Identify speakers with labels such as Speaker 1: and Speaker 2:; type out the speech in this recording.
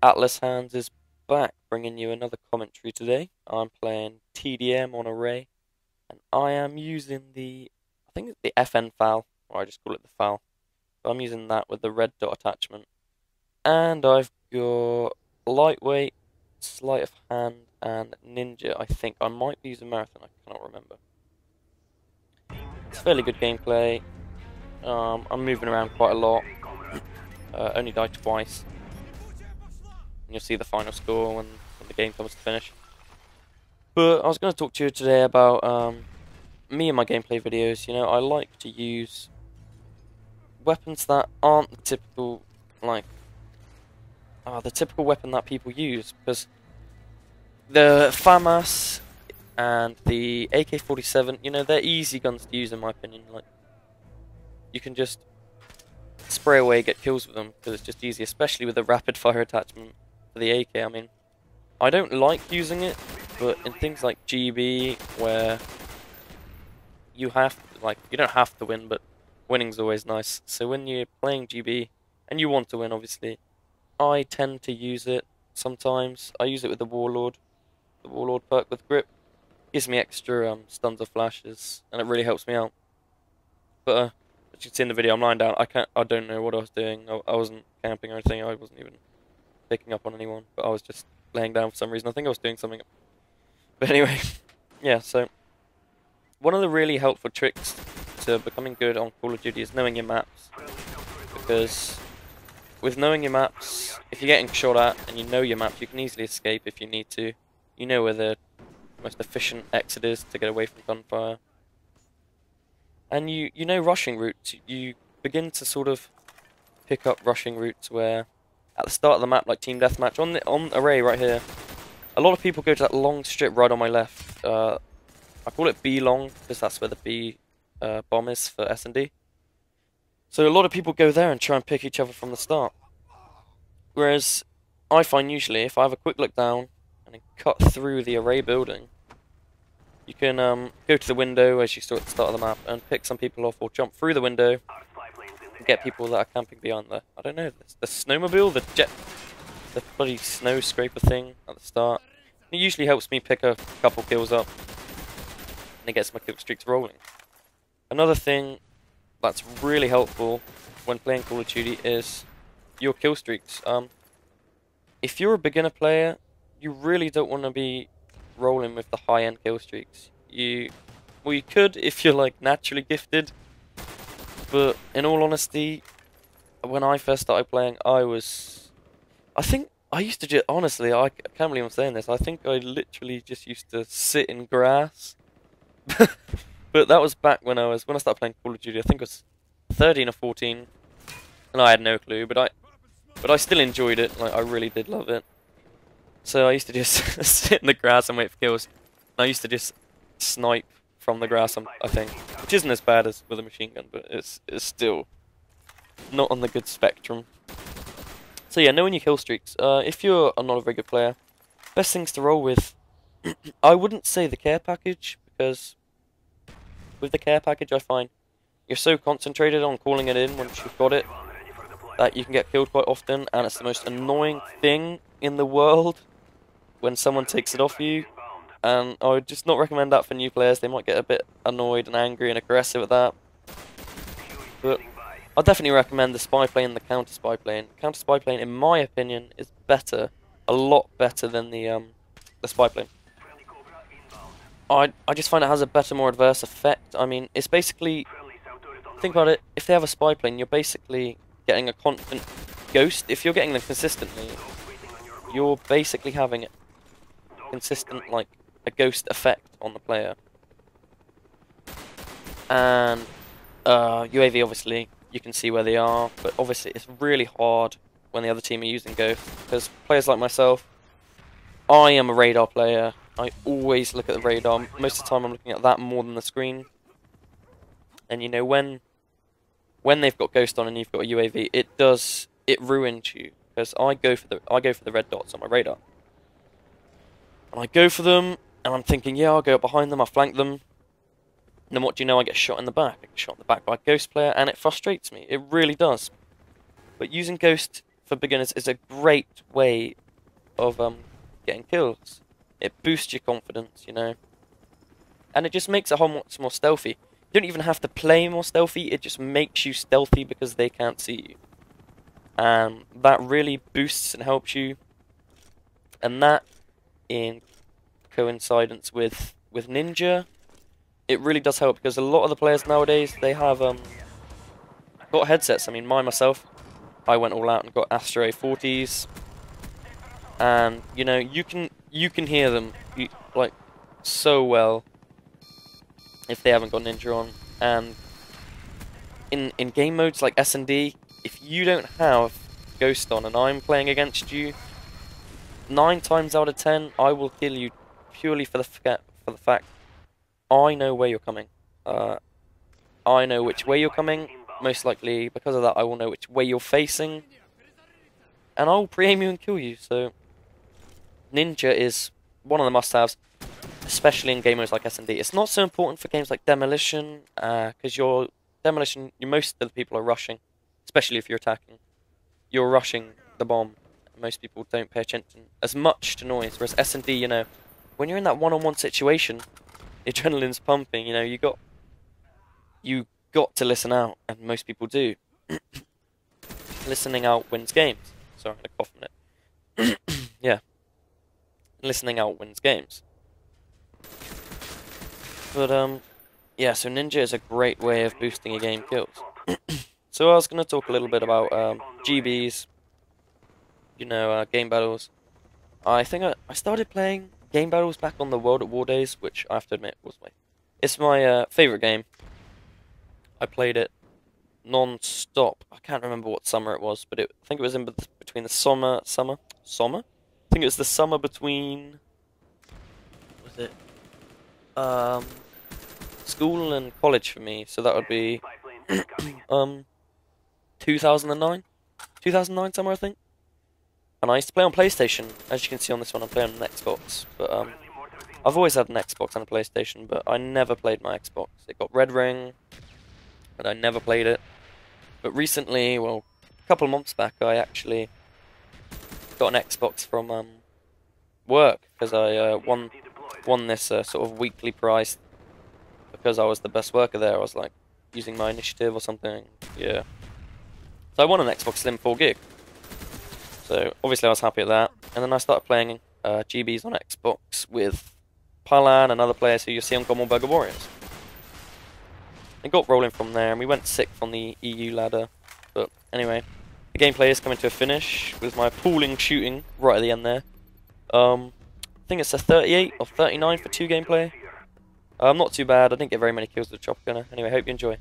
Speaker 1: Atlas Hands is back, bringing you another commentary today. I'm playing TDM on Array, and I am using I think it's the FN-FAL, or I just call it the FAL. But I'm using that with the red dot attachment. And I've got Lightweight, Sleight of Hand, and Ninja, I think. I might be using Marathon, I cannot remember. It's fairly good gameplay. I'm moving around quite a lot. Only died twice. You'll see the final score when the game comes to finish. But I was going to talk to you today about me and my gameplay videos. You know, I like to use weapons that aren't the typical, the typical weapon that people use, because the FAMAS and the AK-47, you know, they're easy guns to use in my opinion. Like, you can just spray away, get kills with them, because it's just easy, especially with the rapid fire attachment for the AK. I mean, I don't like using it, but in things like GB, where you have to, you don't have to win, but winning's always nice. So when you're playing GB and you want to win, obviously, I tend to use it sometimes. I use it with the Warlord perk with grip. Gives me extra stuns or flashes, and it really helps me out. But as you can see in the video, I'm lying down. I don't know what I was doing. I wasn't camping or anything. I wasn't even picking up on anyone, but I was just laying down for some reason. I think I was doing something. But anyway, yeah, so one of the really helpful tricks to becoming good on Call of Duty is knowing your maps. Because with knowing your maps, if you're getting shot at and you know your maps, you can easily escape if you need to. You know where the most efficient exit is to get away from gunfire. And you know rushing routes. You begin to sort of pick up rushing routes where at the start of the map, like Team Deathmatch, on Array right here, a lot of people go to that long strip right on my left. I call it B long because that's where the B bomb is for S&D. So a lot of people go there and try and pick each other from the start. Whereas I find usually if I have a quick look down and then cut through the Array building, you can go to the window as you saw at the start of the map and pick some people off, or jump through the window and get people that are camping behind I don't know, the snowmobile, the bloody snow scraper thing at the start. It usually helps me pick a couple kills up, and it gets my kill streaks rolling. Another thing that's really helpful when playing Call of Duty is your kill streaks. If you're a beginner player, you really don't want to be rolling with the high-end kill streaks. You could if you're like naturally gifted, but in all honesty, when I first started playing, I think I used to just, honestly, I can't believe I'm saying this, I think I literally just used to sit in grass. But that was back when I started playing Call of Duty. I think I was 13 or 14, and I had no clue, but I still enjoyed it. Like, I really did love it. So I used to just sit in the grass and wait for kills. And I used to just snipe from the grass, I think, which isn't as bad as with a machine gun, but it's still not on the good spectrum. So yeah, knowing your kill streaks. If you're not a very good player, best things to roll with, I wouldn't say the care package, because with the care package I find you're so concentrated on calling it in once you've got it that you can get killed quite often, and it's the most annoying thing in the world when someone takes it off you. And I would just not recommend that for new players. They might get a bit annoyed and angry and aggressive at that. But I'd definitely recommend the spy plane and the counter spy plane. Counter spy plane, in my opinion, is better, a lot better than the spy plane. I just find it has a better, more adverse effect. I mean, it's basically, think about it, if they have a spy plane, you're basically getting a constant ghost. If you're getting them consistently, you're basically having consistent, like, a ghost effect on the player. And UAV, obviously, you can see where they are, but obviously it's really hard when the other team are using ghost, because players like myself, I am a radar player. I always look at the radar. Most of the time I'm looking at that more than the screen. And you know, when they've got ghost on and you've got a UAV, it ruins you, because I go for the red dots on my radar. And I go for them, and I'm thinking, yeah, I'll go up behind them, I'll flank them. And then what do you know, I get shot in the back. I get shot in the back by a ghost player, and it frustrates me. It really does. But using ghost for beginners is a great way of getting kills. It boosts your confidence, you know, and it just makes it a whole much more stealthy. You don't even have to play more stealthy, it just makes you stealthy because they can't see you. And that really boosts and helps you. And that, in coincidence with Ninja, it really does help because a lot of the players nowadays, they have got headsets. I mean, myself, I went all out and got Astro A40s, and you know, you can hear them like so well if they haven't got Ninja on. And in game modes like S&D, if you don't have Ghost on and I'm playing against you, 9 times out of 10 I will kill you purely for the fact I know where you're coming. I know which way you're coming. Most likely because of that, I will know which way you're facing, and I'll pre-aim you and kill you. So Ninja is one of the must-haves, especially in game modes like S&D. It's not so important for games like Demolition, because most of the people are rushing, especially if you're attacking. You're rushing the bomb. Most people don't pay attention as much to noise, whereas S&D, you know, when you're in that one-on-one situation, the adrenaline's pumping, you know, you got to listen out, and most people do. Listening out wins games. Sorry, I'm gonna cough a minute. Yeah. Listening out wins games. But, yeah, so Ninja is a great way of boosting your game kills. So I was gonna talk a little bit about, GBs, you know, game battles. I think I started playing game battles back on the World at War days, which I have to admit it's my favourite game. I played it non-stop. I can't remember what summer it was, but I think it was in between the summer? I think it was the summer between, was it, school and college for me, so that would be, 2009? 2009 summer, I think? And I used to play on PlayStation. As you can see on this one, I'm playing on an Xbox, but, I've always had an Xbox and a PlayStation, but I never played my Xbox. It got Red Ring, and I never played it. But recently, well, a couple of months back, I actually got an Xbox from work because I won this sort of weekly prize because I was the best worker there. I was like using my initiative or something. Yeah. So I won an Xbox Slim 4 gig. So obviously I was happy at that. And then I started playing GBs on Xbox with Palan and other players who you see on Common Burger Warriors. It got rolling from there, and we went 6th on the EU ladder. But anyway, the gameplay is coming to a finish with my appalling shooting right at the end there. I think it's a 38 or 39 for 2 gameplay. Not too bad. I didn't get very many kills with the chopper gunner. Anyway, hope you enjoy.